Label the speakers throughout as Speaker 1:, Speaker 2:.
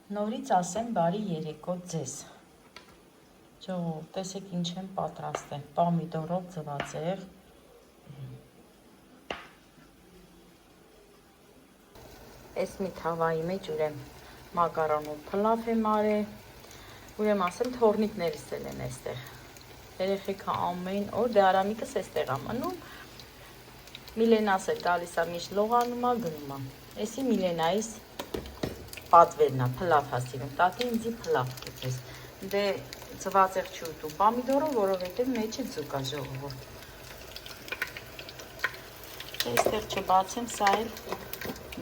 Speaker 1: Նորից ասեմ բարի երեկո ձեզ։ Ժողովուրդ, տեսեք ինչ եմ պատրաստել։ Պոմիդորով ձվածեղ։ Այս մի թավայի մեջ ուրեմ մակարոնով փլավ եմ արել։ Ուրեմ ասեմ թորնիկներս էլ են այստեղ։ Երեխեքը ամեն օր դե Արամիկս այստեղ է մնում։ Միլենաս էլ գալիս է միշտ լողանում է գնում է։ Էսի Միլենայիս պատվերն է, փլավ հասիրում, տատի ինձի փլավ կիպես, դե ձվածեղ չի ուտում պոմիդորով, որովհետև մեջը ձուկ է ժողովուրդ։ Այստեղ չբացեմ, սա էլ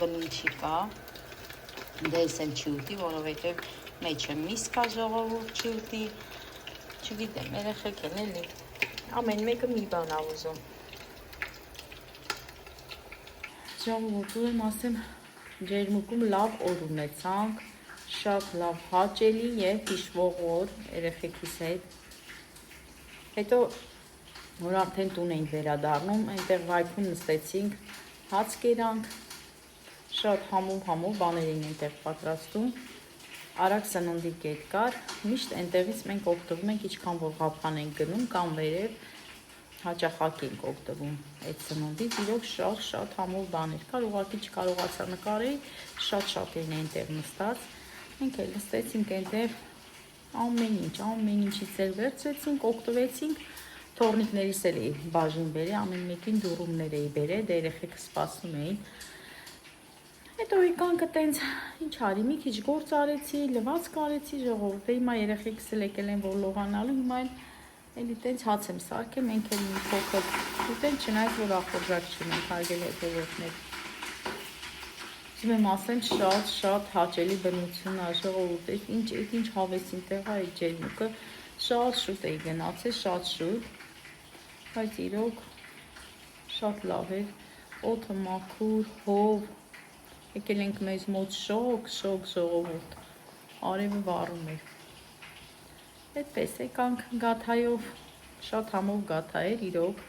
Speaker 1: բնինչի կա, դե ես էլ չի ուտի, որովհետև մեջը միս կա ժողովուրդ չի ուտի, չգիտեմ, երեխեք են էլի, ամեն մեկը մի բան ա ուզում։ Ժողովուրդ, ուրեմ ասեմ ջերմուկում լավ օր ունեցանք, շատ լավ հաճելի և հիշվող օր երեխեքիս հետ։ Հետո, որ արդեն տուն էինք վերադառնում, այնտեղ վայքում նստեցինք, հաց կերանք, շատ համով բաներ էին այնտեղ պատրաստում, արագ սննդի կետ կար, միշտ այնտեղից մենք օգտվում ենք, ինչքան որ ղափան ենք գնում կամ վերև, հաճախակ ենք օգտվում այդ սննդից, իրոք շատ համով բաներ կար, ուղղակի չկարողացա նկարել, շատ էին այնտեղ նստած, մենք էլ նստեցինք այնտեղ ամեն ինչից էլ վերցրեցինք, օգտվեցինք, թորնիկներիս էլ էի բաժին բերել, ամեն մեկին դուռումներ էի բերել, դե երեխեքը սպասում էին։ Հետո եկանք տենց, ինչ արի, մի քիչ գործ արեցի, լվացք արեցի ժողովուրդ, դե հիմա երեխեքս էլ եկել են որ լողանալու, հիմա էլի տենց հաց եմ սարքել, մենք էլ մի փոքր ուտենք, չնայած որ ախորժակ չունենք, հարգելի հետևորդներ։ Ուզում եմ ասեմ շատ հաճելի բնություն ա ժողովուրդ, ինչ հավեսին տեղ ա այդ ջերմուկը, շատ շուտ էի գնացել, շատ շուտ, բայց իրոք շատ լավ էր, օդը մաքուր, հով, եկել ենք մեզ մոտ շոգ ժողովուրդ, արևը վառում էր։ Այդպես եկանք գաթայով, շատ համով գաթա էր իրոք,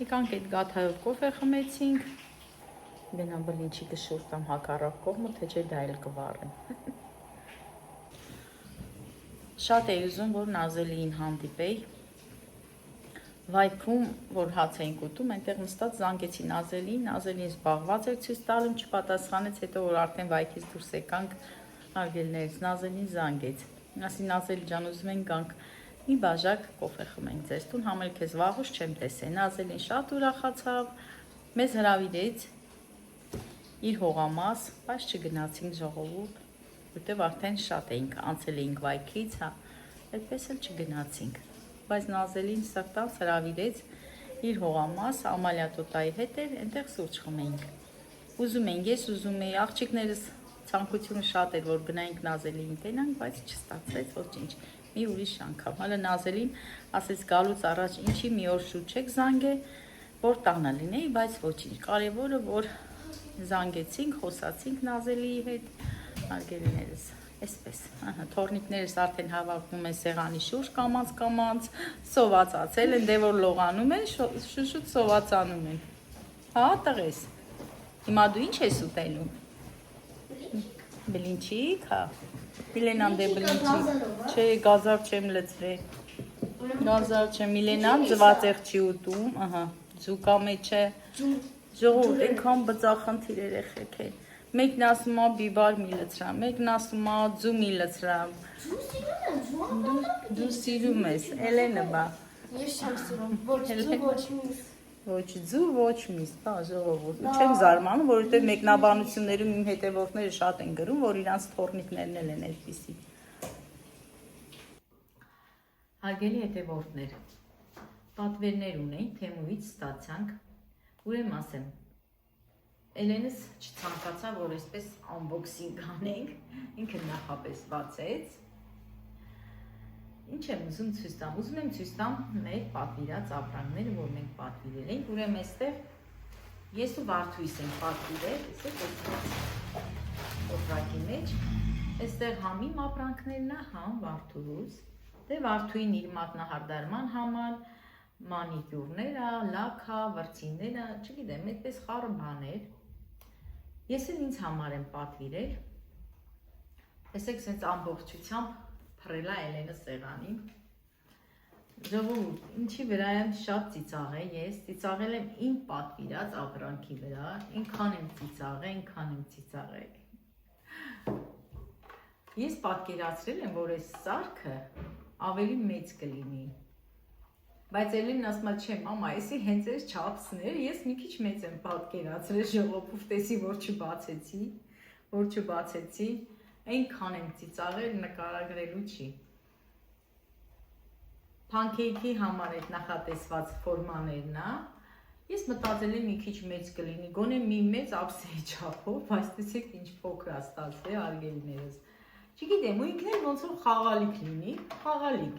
Speaker 1: եկանք այդ գաթայով կոֆե խմեցինք, գնա բլինչի կշուր կամ հակառակ կողմը, թե չէ դա էլ կվառեմ։ Շատ էի ուզում, որ Նազելիին հանդիպեի, վայքում, որ հաց էինք ուտում, այնտեղ նստած զանգեցի Նազելիին, Նազելին զբաղված էր ցույց տալում, չպատասխանեց, հետո որ արդեն վայքից դուրս եկանք, արգելներից Նազելին զանգեց, ասի Նազելի ջան, ուզում ենք գանք մի բաժակ կոֆե խմենք ձեզ տուն, համել քեզ վաղուց չեմ տեսել, Նազելին շատ ուրախացավ, մեզ հրավիրեց իր հողամաս, բայց չգնացինք ժողովուրդ, որտեվ արդեն շատ էինք, անցել էինք վայքից, այդպես էլ չգնացինք, բայց Նազելին սրտանց հրավիրեց իր հողամաս, Ամալիա տոտայի հետ էր, այնտեղ սուրճ խմեինք, ուզում էինք, ես ուզում էի, աղջիկներս ցանկությունը շատ էր, որ գնայինք Նազելիին տենանք, բայց չստացվեց, ոչինչ, մի ուրիշ անգամ, հələ Նազելին ասեց գալուց առաջ ինչի մի օր շուտ չեք զանգե, որ տանը լինեի, բայց ոչինչ, կարևորը, որ զանգեցինք, խոսացինք Նազելիի հետ, արգելիներս, այսպես, թորնիկներս արդեն հավաքվում են սեղանի շուրջ կամած, սովածացել են, դե որ լողանում են, շուտ սովածանում են, հա տղես, հիմա դու ինչ ես ուտելու, բլինչիկ, հա, Միլենան դե բլինչիկ, չէ, գազար չեմ լծրել, գազար չեմ, Միլենան ձվածեղ չի ուտում, ձուկա մեջ է, ժողովուրդ, այնքան բծախնդիր երեխեք են, մեկն ասում է բիբար մի լծրամ, մեկն ասում է ձու մի լծրամ, դու սիրում ես, Էլենը բա,
Speaker 2: ես չեմ սիրում, ոչ ձու, ոչ միս,
Speaker 1: ոչ ձու, ոչ միս, բա ժողովուրդ, չեմ զարմանում, որովհետև մեկնաբանություններում իմ հետևորդները շատ են գրում, որ իրանց թորնիկներն էլ են այդպիսի։ Հարգելի հետևորդներ, պատվերներ ունենք, Թեմուից ստացանք, ուրեմ ասեմ, Էլենս չցանկացա, որ այսպես unboxing անենք, ինքը նախապես բացեց, ինչ եմ ուզում ցույց տամ, ուզում եմ ցույց տամ մեր պատվիրած ապրանքները, որ մենք պատվիրել ենք, ուրեմ այստեղ ես ու Վարդուհիս ենք պատվիրել, օտրակի մեջ, այստեղ համ իմ ապրանքներն է, համ Վարդուհուս, դե Վարդուհին իր մատնահարդարման համար, մանիկյուրները, լաքը, վրձինները, չգիտեմ, այդպես խառը բաներ, ես էլ ինձ համար եմ պատվիրել, Տեսեք, սենց ամբողջությամբ փռելա Էլենը սեղանին։ Ժողովուրդ, ինչի վրա եմ շատ ծիծաղել ես, ծիծաղել եմ իմ պատվիրած ապրանքի վրա, ինքան եմ ծիծաղել։ Ես պատկերացրել եմ, որ այս սարքը ավելի մեծ կլինի։ Բայց Էլենն ասում է, չէ, մամա, էսի հենց այս չափսներ, ես մի քիչ մեծ եմ պատկերացրել, ժողովուրդ, տեսի, որ չբացեցի, այնքան եմ ծիծաղել, նկարագրելու չի։ Փանքեյքի համար այդ նախատեսված ֆորմաներն է, ես մտածել եմ մի քիչ մեծ կլինի, գոնե մի մեծ ափսեի չափով, բայց տեսեք ինչ փոքր է ստացվել, արգելիներս։ Չգիտեմ, ու ինքն էլ ոնց որ խաղալիք լինի,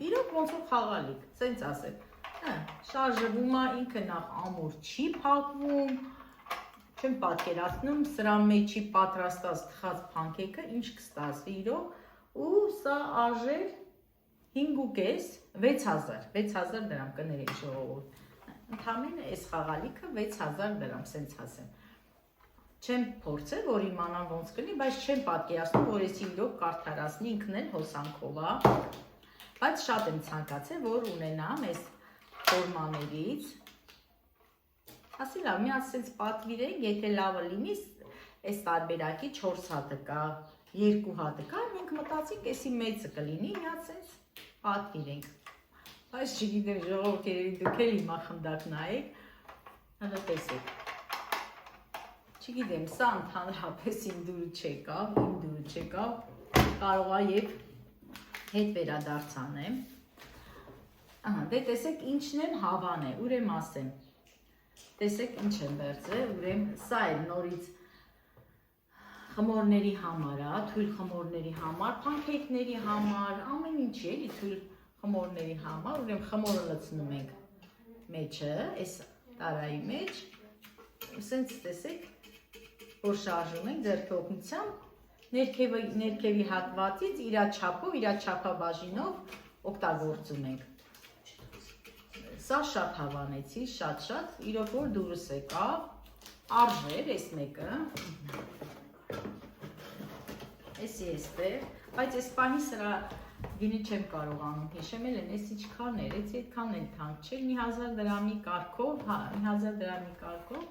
Speaker 1: իրոք ոնց որ խաղալիք, սենց ասել։ Շարժվում է, ինքը նախ ամուր չի փակվում, չեմ պատկերացնում սրա մեջի պատրաստած թխած փանքեյքը ինչ կստացվի իրոք ու սա արժեր 5.5 6000 դրամ կներեք ժողովուրդ։ Ընդամենը այս խաղալիքը 6000 դրամ, սենց ասեմ։ Չեմ փորձել, որ իմանամ ոնց կլինի, բայց չեմ պատկերացնում, որ էսի իրոք կարդարացնի ինքն էլ հոսանքով է, բայց շատ եմ ցանկացել, որ ունենամ այս ֆորմաներից։ Ասի լավ, մի հատ սենց պատվիրենք, եթե լավը լինի, այս տարբերակի 4 հատը կա, 2 հատը կա, մենք մտածենք, էսի մեծը կլինի, մի հատ սենց պատվիրենք։ Բայց չգիտեմ, ժողովուրդ, երևի դուք էլ հիմա խնդակ նայեք, հələ տեսեք։ Չգիտեմ, սա ընդհանրապես իմ դուրը չեկավ, կարող է եւ հետ վերադարձ անեմ։ Ահա, դե տեսեք ինչն եմ հավան է, ուրեմ ասեմ։ Տեսեք ինչ եմ վերցրել, ուրեմ սա է նորից խմորների համար, թույլ խմորների համար, փանքեյքների համար, ամեն ինչի էլի թույլ խմորների համար, ուրեմ խմորը լցնում ենք մեջը, այս տարայի մեջ, սենց տեսեք, որ շարժում ենք ձեռքի օգնությամբ, ներքևի հատվածից իրա չափով, իրա չափաբաժինով օգտագործում ենք։ Սա շատ հավանեցի, շատ, իրոք որ դուրս եկավ, արժեր այս մեկը, էսի էստեղ, բայց այս պահի սրա գինը չեմ կարողանում հիշեմ, էլ են էս իչքան էր, էսի այդքան էլ թանկ չէր, 1000 դրամի կարգով, 1000 դրամի կարգով,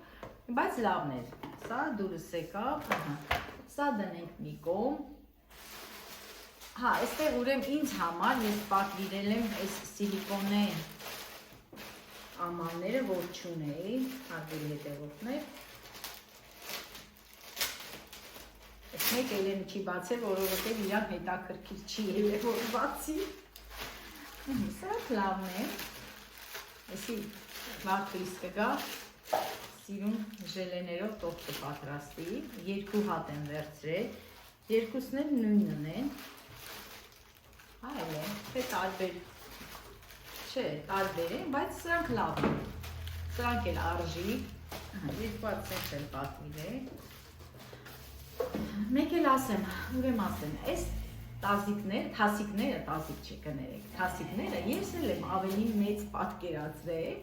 Speaker 1: բայց լավն էր, սա դուրս եկավ, սա դնենք մի կողմ, հա, այստեղ ուրեմ ինձ համար ես պատվիրել եմ այս սիլիկոնե ամանները, որ չունեի, հարգելի հետևորդներ, այս մեկ Էլենը չի բացել, որովհետև իրան հետաքրքիր չի ելել, որ բացի, սրանք լավն է, էսի վարդույս կգա, սիրուն ժելեներով տող կպատրաստի, 2 հատ եմ վերցրել, երկուսն էլ նույնն են, այլ է, թե տարբեր, չէ, տարբեր են, բայց սրանք լավ են, սրանք էլ արժի, երկու հատ սենց էլ պատվիրել, մեկ էլ ասեմ, ուրեմ ասեմ, այս թասիկները, տասիկ չի կներեք, թասիկները ես էլ եմ ավելի մեծ պատկերացրել,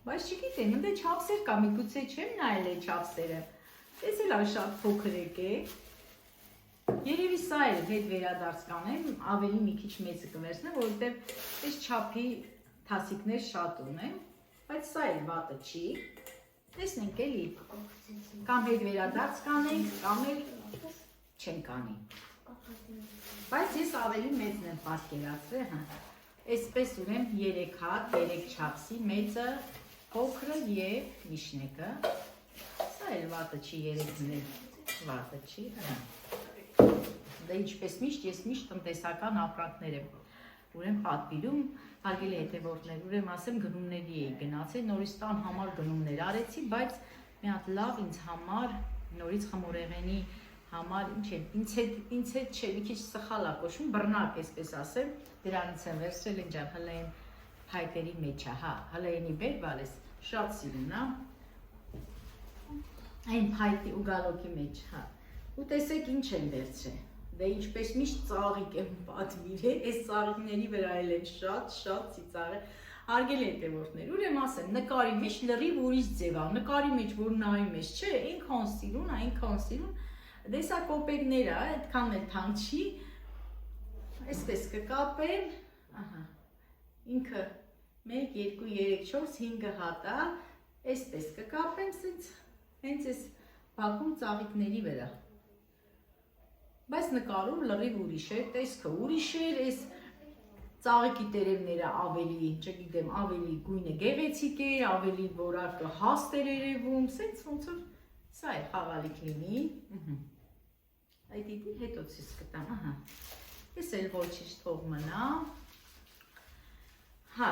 Speaker 1: բայց չգիտեմ, ընդե չափսեր կա, միգուցե չեմ նայել է չափսերը, ես էլ շատ փոքր եկեք, երևի սա էլ հետ վերադարձ կանեմ, ավելի մի քիչ մեծը կվերցնեմ, որովհետև այս չափի թասիկներ շատ ունեմ, բայց սա էլ վատը չի, տեսնենք էլի, կամ հետ վերադարձ կանենք, կամ էլ չեն կանի, բայց ես ավելի մեծն եմ պատկերացրել, այսպես ուրեմ 3 հատ, 3 չափսի, մեծը, փոքրը և միշնեկը, սա էլ վատը չի, 3-ն էլ վատը չի, Դե ինչպես միշտ, ես միշտ տնտեսական ապրանքներ եմ ուրեմ պատվիրում, հարգելի հետևորդներ, ուրեմ ասեմ գնումների էի գնացել, նորից տան համար գնումներ արեցի, բայց մի հատ լավ ինձ համար, նորից խմորեղենի համար, ինչ է, պինցետ չէ, մի քիչ սխալ է կոչվում, բռնակ այսպես ասեմ, դրանից եմ վերցրել ինչ եմ, հլը են փայտերի մեջ է, հա, հլը ենի բեր բալես, շատ սիրուն է, այն փայտի ու գալոկի մեջ, հա, ու տեսեք ինչ եմ վերցրել, դե ինչպես միշտ ծաղիկ եմ պատվիրել, այս ծաղիկների վրա էլ եմ շատ ծիծաղել, հարգելի հետևորդներ, ուրեմ ասեմ, նկարի մեջ լրիվ ուրիշ ձև է, նկարի մեջ որ նայում ես, չէ, այնքան սիրուն, Դե սա կոպեկներ է, այդքան էլ թանկ չի։ Այսպես կկապեմ, ահա, ինքը 1, 2, 3, 4, 5 հատ է, այսպես կկապեմ, հենց այս բակում ծաղիկների վրա։ Բայց նկարում լրիվ ուրիշ է, տեսքը ուրիշ է, այս ծաղիկի տերևները ավելի, չգիտեմ, ավելի գույնը գեղեցիկ է, ավելի որակը հաստ էր երևում, սենց ոնց որ սա է խաղալիք լինի։ Այդ իդի հետո ցույց կտամ, ահա։ Ես էլ ոչինչ թող մնա։ Հա,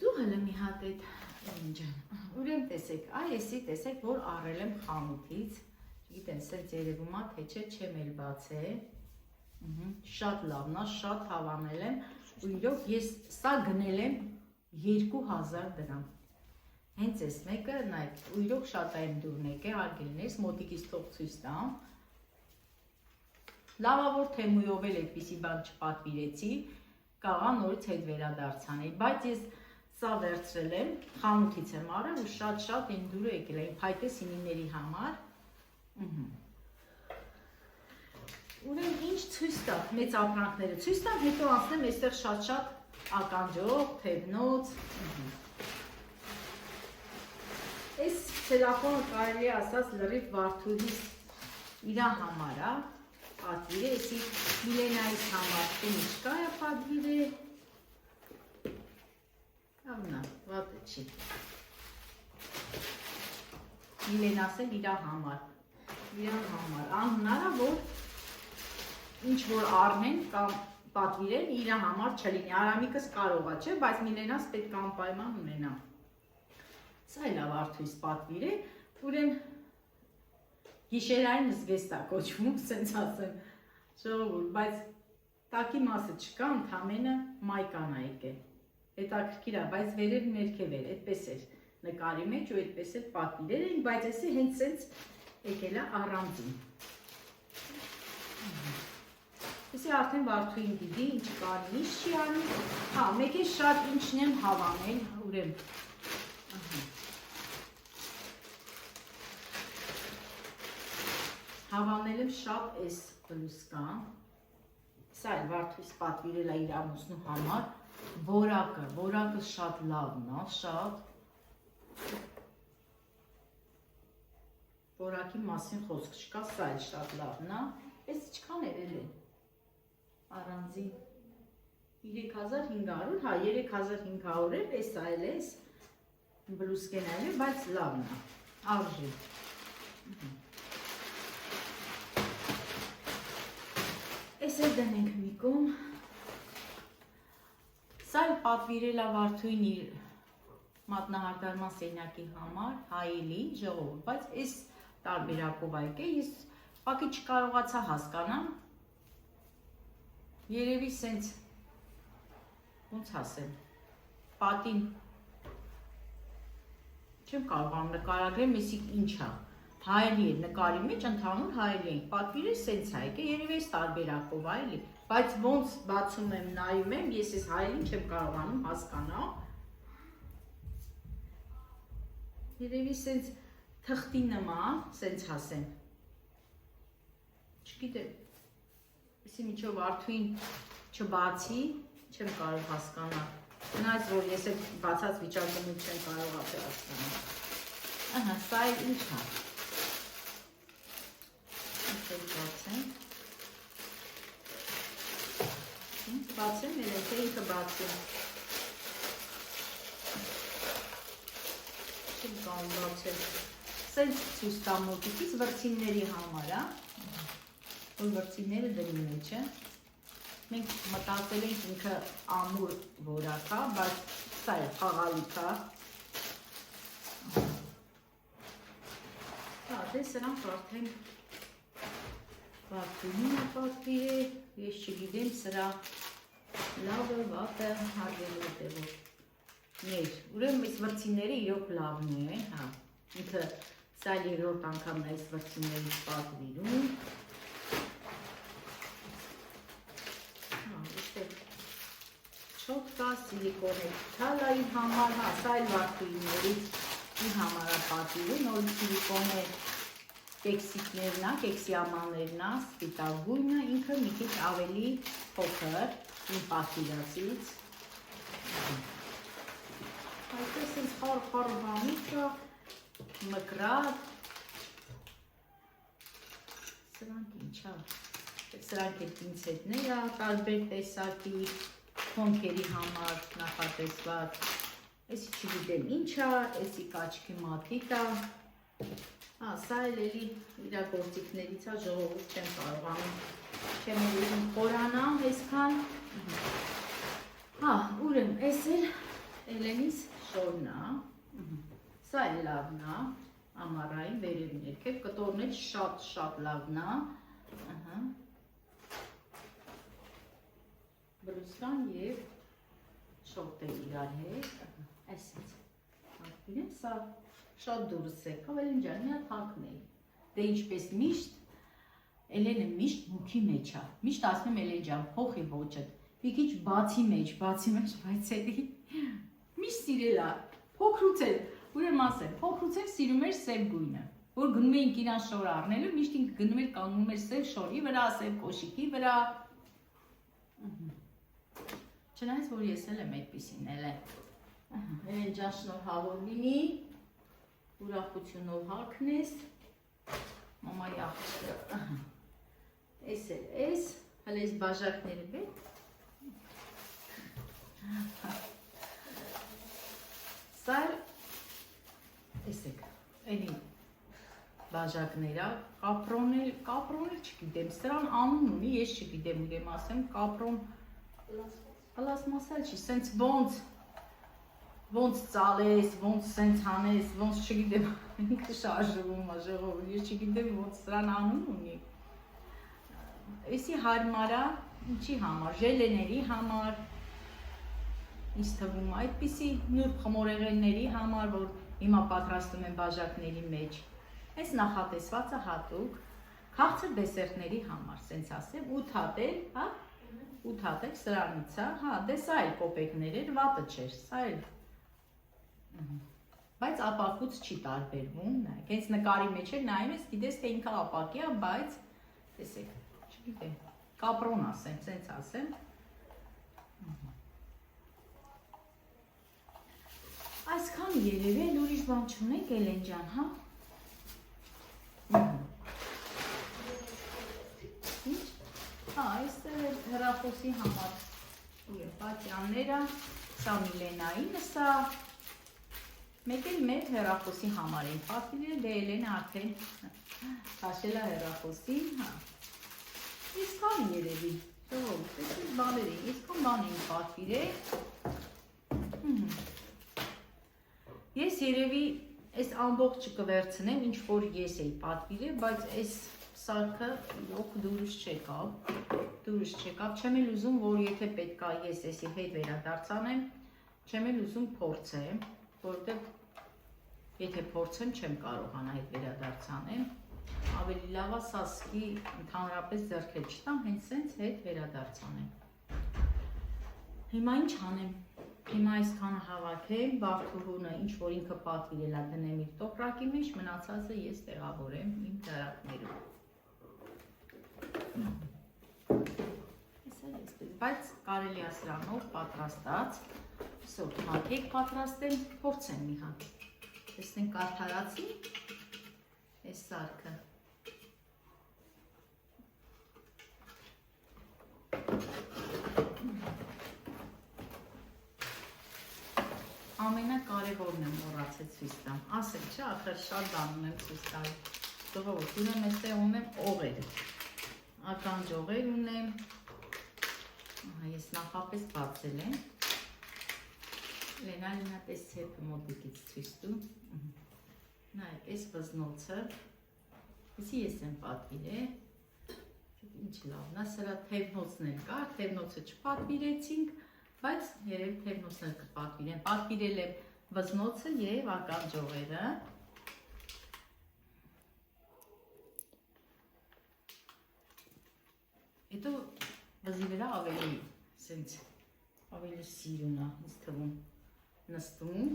Speaker 1: դու հələ մի հատ այդ ինջան։ Ուրեմն տեսեք, այսի տեսեք, որ առել եմ խանութից։ Գիտեմ, սենց երևում է, թե չէ, չեմ էլ բացել։ Շատ լավն է, շատ հավանել եմ։ Ու իրոք ես սա գնել եմ 2000 դրամ։ Հենց այս մեկը, նայեք, ու իրոք շատ այն դուրն եկե, արգելներս, մոտիկից թող ցույց տամ։ Լավա որ Թեմույով էլ այդպիսի բան չպատվիրեցի, կաղա նորից հետ վերադարձանել, բայց ես սա վերցրել եմ, խանութից եմ արել ու շատ իմ դուրը եկել է, իմ փայտե սինիների համար։ Ուրեմն ինչ ցույց տա, մեծ ապրանքները ցույց տամ, հետո անցնեմ այստեղ շատ ականջով, թևնոց։ Այս ցելոֆանը կարելի է ասած լրիվ Վարդուհիս իրա համար է։ Պատվիրը, եսի Միլենայից համար տունիչկա է պատվիրը, ավնա, վատը չի, Միլենաս էլ իրա համար, անհնարը, որ ինչ որ առնեն կամ պատվիրեն իրա համար չլինի, Արամիկս կարող է չէ, բայց Միլենաս պետք անպայման ունենա, սա էլ Վարդուհիս պատվիր է, ուրեն Գիշերային զգեստա կոչվում, սենց ասեմ, ժողովուրդ, բայց տակի մասը չկա, ընդամենը մայկան է եկել, հետաքրքիր է, բայց վերև ներքև էր, այդպես էր նկարի մեջ ու այդպես էր պատվիրել էին, բայց էսի հենց սենց եկել է առանձին։ Էսի արդեն Վարդուհին դիդի, ինչ կանի, ինչ չի անի, հա, մեկ է շատ ինչն եմ հավանել, ուրեմ, Հավանել եմ շատ այս բլուսկան, սա էլ Վարդուհիս պատվիրել է իր ամուսնու համար, որակը շատ լավն է, շատ, որակի մասին խոսք չկա, սա էլ շատ լավն է, այս չքան երել են, առանձին 3500, հա 3500 էլ, այս այլ ես, բլուսկեն այլ է, բայց լավն է, արժի։ Այս էլ դնենք մի կողմ, սա էլ պատվիրել է Վարդուհին իր մատնահարդարման սենյակի համար, հայելի ժողովուրդ, բայց այս տարբերակով այկ է, ես պակի չկարողացա հասկանամ, երևի սենց, ոնց ասեմ, պատին, չեմ կարողանում նկարագրեմ, եսիք ինչ է, հայելի է, նկարի մեջ ընդհանուր հայելի ենք, պատվիրել սենց է եկե, երևի ես տարբերակով այլի, բայց ոնց բացում եմ, նայում եմ, ես ես հայելին չեմ կարողանում հասկանալ, երևի սենց թղթի նման, սենց հասեմ, չգիտեմ, եսի միջով Վարդուհին չբացի, չեմ կարող հասկանալ, նայց, որ ես այդ բացած վիճակում չեմ կարող ապել հասկանալ, ահա, սա էլ ինչ է, բացեմ, երեք է ինքը բացեմ, չեմ կան բացել, սենց ցույց տամ մոտիկից վրձինների համար, որ վրձինները դրի մեջը, մենք մտածել ենք ինքը ամուր որակ է, բայց սա է խաղալիք է, դե սրանք արդեն Վարդուհին պատվիր է, ես չգիտեմ սրա լավը, վատը, հարգելով է որ ներ, ուրեմն այս վրձինները իրոք լավն է, հա, ինքը սա երրորդ անգամն է այս վրձիններից պատվիրում, հա, իստեղ չոտ կա, սիլիկոն է թալային համար, հա, սա էլ Վարդուհիներից իր համար է պատվիրում, նորից սիլիկոն է կեքսիկներն է, կեքսի ամաններն է, սպիտակ գույնը, ինքը մի քիչ ավելի փոքր, իմ պատկերացից։ Այսպես ինձ խոր բանիկը, մկրատ, սրանք ինչա, սրանք է պինցետները, տարբեր տեսակի, թոնքերի համար նախատեսված, էսի չգիտեմ ինչա, էսի կաչքի մատիտա, սա էլի իրա գործիքներից է, ժողովուրդ չեմ կարողանում, չեմ ուղիմ խորանամ այսքան, ուրեմ, ես էլ Էլենիս շորն է, սա էլ լավն է, ամառային վերև ներքև, կտորն էլ շատ լավն է, բրուսկան և շորտել իրար հետ, այսից, իրեն սա շատ դուրս է, կավելին ջան, մի հատ հակնել, դե ինչպես միշտ, Էլենը միշտ մուքի մեջ է, միշտ ասում եմ Էլեն ջան, փոխի ոճդ, մի քիչ բացի մեջ, բայց էլի միշտ սիրել է, փոքրուց էլ, ուրեմն ասեմ, փոքրուց էլ սիրում էր սև գույնը, որ գնում էինք իրան շոր առնելու, միշտ ինքը գնում էր կանգնում էր սև շորի վրա, սև կոշիկի վրա, չնայած որ ես էլ եմ այդպիսին Էլեն, Էլեն ջան շնորհավոր լինի, ուրախությունով հագնես, մամայի աղջիկը, էս էլ էս, հələ էս բաժակները բետ, սա էլ, էսեք, էլի բաժակները, կապրոն էլ չգիտեմ, սրան անուն ունի, ես չգիտեմ, իրեմ ասեմ, կապրոն, պլասմասել չի, սենց ոնց ծալես, ոնց սենց հանես, ոնց չգիտեմ, ինքը շարժվում է ժողովուրդ, ես չգիտեմ ոնց սրան անուն ունի, էսի հարմարա, ինչի համար, ժելեների համար, ինձ թվում է այդպիսի նուրբ խմորեղենների համար, որ հիմա պատրաստում են բաժակների մեջ, այս նախատեսվածը հատուկ, քաղցր դեսերտների համար, սենց ասեմ, 8 հատել, 8 հատել սրանից է, դե սա էլ կոպեկներ էր, վատը չէր, սա էլ, բայց ապակուց չի տարբերվում, հենց նկարի մեջ էլ նայում ես, գիտես թե ինքը ապակի է, բայց, տեսեք, չգիտեմ, կապրոն ասեմ, սենց ասեմ, այսքան երևել, ուրիշ բան չունենք Էլեն ջան, հա? Ինչ? Այստեղ էլ հեռախոսի համար պատյանները, սա Միլենայինը սա, մեկ էլ մեր հեռախոսի համար են պատվիրել, դե Էլենը արդեն հաշել է հեռախոսին, իսկան երևի, ժողովուրդ, այսպես բաներ են, իսկան բան են պատվիրել, ես երևի այս ամբողջը կվերցնեմ, ինչ որ ես էի պատվիրել, բայց այս սարքը դուրս չեկավ, չեմ էլ ուզում, որ եթե պետք է ես էսի հետ վերադարձանեմ, չեմ էլ ուզում փորձեմ, որովհետև եթե փորձեմ չեմ կարողանա հետ վերադարձանեմ, ավելի լավ է սասկի ընդհանրապես ձեռքեր չտամ, հենց սենց հետ վերադարձանեմ։ Հիմա ինչ անեմ, հիմա այսքանը հավաքեմ, Բարդուհունը ինչ որ ինքը պատվիրել է դնեմ իր տոպրակի մեջ, մնացածը ես տեղավորեմ իմ դարակներում։ Բայց կարելի է սրանով պատրաստած, սոտ մաքեք պատրաստեմ, փորձեմ մի հատ, տեսնենք արդարացի այս սարքը։ Ամենակարևորն եմ մոռացել ցույց տամ, ասել չէ, ախր շատ բան ունեմ ցույց տալ, ժողովուրդ, ուրեմն այստեղ ունեմ օղեր, ականջ օղեր ունեմ, ես նախապես բացել եմ, Լենալինա պես ցեպը մոտիկից ցույց տու, նայեք, այս վզնոցը, եսի ես եմ պատվիրել, ինչ լավն է, սրա թևնոցն էլ կար, թևնոցը չպատվիրեցինք, բայց երև թևնոցն էլ կպատվիրեմ, պատվիրել եմ վզնոցը և ականջողերը, հետո վզի վրա ավելի սենց, ավելի սիրուն է, ինձ թվում նստում,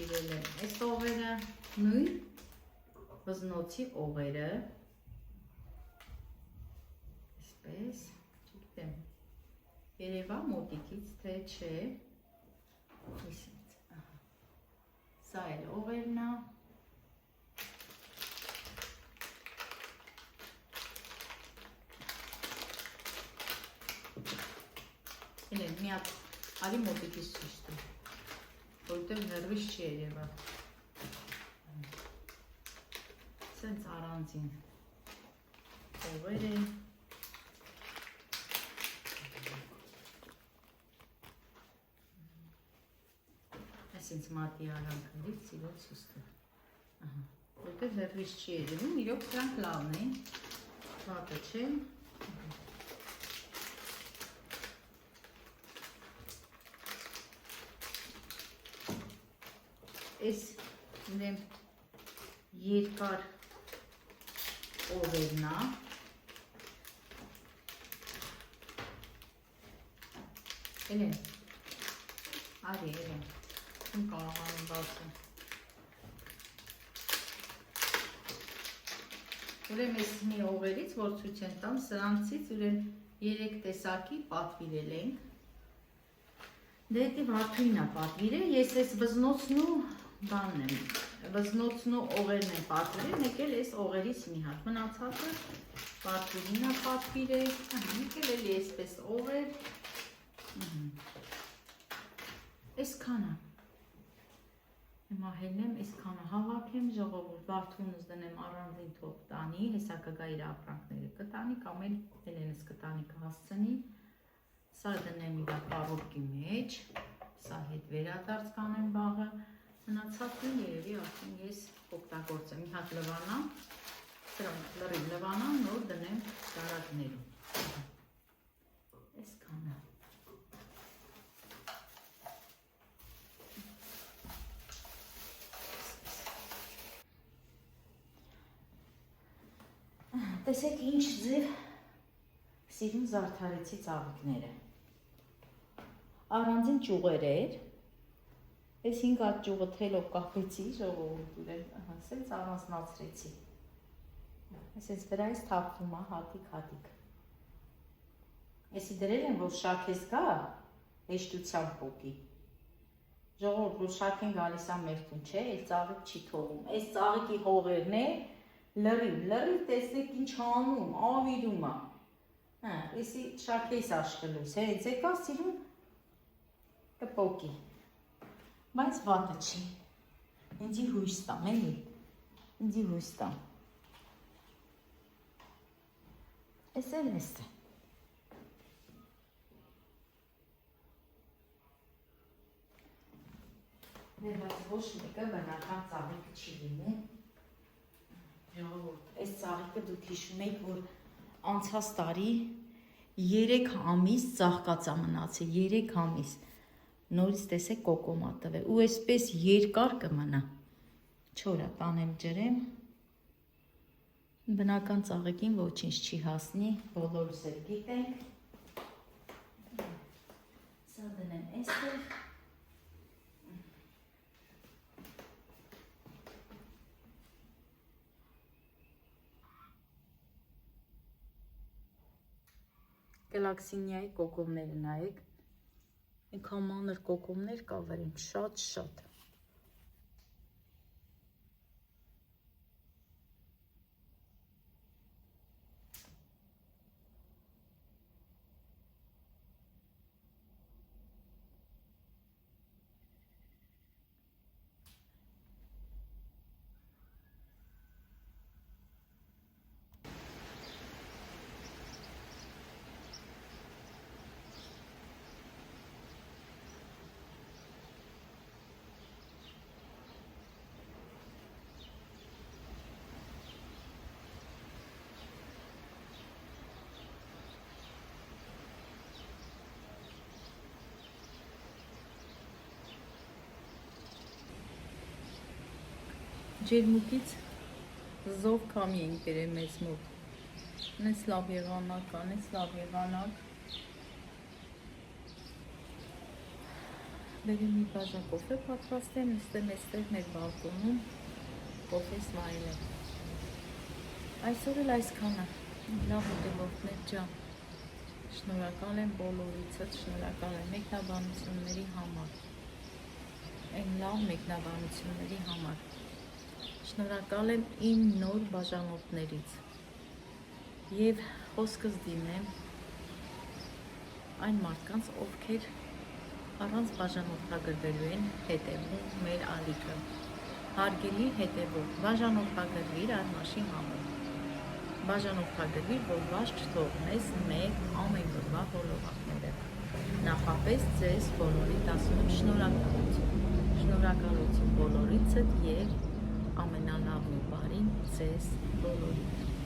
Speaker 1: պատվիրել եմ այս օղերը, նույն վզնոցի օղերը, այսպես, չգիտեմ, երևա մոտիկից, թե չէ, սա էլ օղերն է, Հելեն, մի հատ արի մոտիկից ցույց տու, որտեղ ներվից չի երևա։ Սենց առանձին օղեր են։ Այսինչ մատի արանքներից սիրով ցույց տու։ Որտեղ ներվից չի երևում, իրոք դրանք լավն են, վատը չեն։ Այս իրեն երկար օղերն է, Էլեն, արի, Էլեն, ում կարողանում բացում։ Ուրեմն այս մի օղերից, որ ցույց են տամ, սրանցից ուրեմն 3 տեսակի պատվիրել ենք։ Դե դի Վարդուհին է պատվիրել, ես այս վզնոցն ու բանն եմ, վզնոցն ու օղերն եմ պատվիրել, մեկ էլ այս օղերից մի հատ, մնացածը Վարդուհին է պատվիրել, մեկ էլ էլի այսպես օղեր, այսքանը, հիմա հելնեմ, այսքանը հավաքեմ, ժողովուրդ Վարդուհինս դնեմ առանձին թող տանի, հեսա կգա իր ապրանքները կտանի, կամ էլ Հելենս կտանի կհասցնի, սա դնեմ իր կարոտքի մեջ, սա հետ վերադարձ կանեմ բաղը, մնացածին երևի արդեն ես օգտագործեմ, մի հատ լվանամ, սրանք լրիվ լվանամ, նոր դնեմ դարակներում, այսքանը, տեսեք ինչ ձև սիրուն զարդարեցի ծաղիկները, առանձին ճյուղեր էր, Ես 5 հատ ճյուղը թելով կապեցի, ժողովուրդ ուրեմն, սենց առանձնացրեցի։ Այսպես վրայից թափվում է հատիկ։ Էսի դրել եմ, որ շաքես գա, հեշտությամբ պոկի։ Ժողովուրդ, որ շաքեն գալիս է մեր տուն, չէ, այս ծաղիկ չի թողում։ Այս ծաղիկի հողերն է, լրիվ, տեսեք ինչ անում, ավիրում է։ Էսի շաքես աշկլուս, հենց եկա սիրուն կպոկի։ Բայց վատը չի, ինձի հույս տամ, էլի, ինձի հույս տամ, ես էլ ես է, բայց ոչ մեկը բնական ծաղիկը չի լինի, ժողովուրդ, այս ծաղիկը դուք հիշում եք, որ անցած տարի 3 ամիս ծաղկած է մնացել, 3 ամիս, նորից տեսեք կոկոմա տվել ու այսպես երկար կմնա, չորա տանեմ ջրեմ, բնական ծաղիկին ոչինչ չի հասնի, բոլորս էլ գիտենք, սա դնեմ այստեղ, Գլաքսինիայի կոկոմները նայեք, ինքան մանր կոկոմներ կա վրեն, շատ։ Ջերմուկից զով կամի ենք բերել մեզ մոտ, նես լավ եղանակ, բերեմ մի բաժան կոֆե պատրաստեմ, նստեմ այստեղ մեր բալկոնում, կոֆես վայելեմ։ Այսօր էլ այսքանը, լավ ուտելիքներ ջան։ Շնորհակալ եմ բոլորիցս, շնորհակալ եմ մեկնաբանությունների համար, այն լավ մեկնաբանությունների համար։ Շնորհակալ եմ իմ նոր բաժանորդներից և խոսքս դիմեմ այն մարդկանց, ովքեր առանց բաժանորդագրվելու են հետևում մեր ալիքը։ Հարգելի հետևող, բաժանորդագրվիր Արմաշի համար։ Բաժանորդագրվիր, որ բաց չթողնես մեր ամեն օրվա հոլովակները։ Նախապես ձեզ բոլորիդ ասում եմ շնորհակալություն։ Շնորհակալություն բոլորիցդ և ամենալավն ու բարին ձեզ բոլորիդ։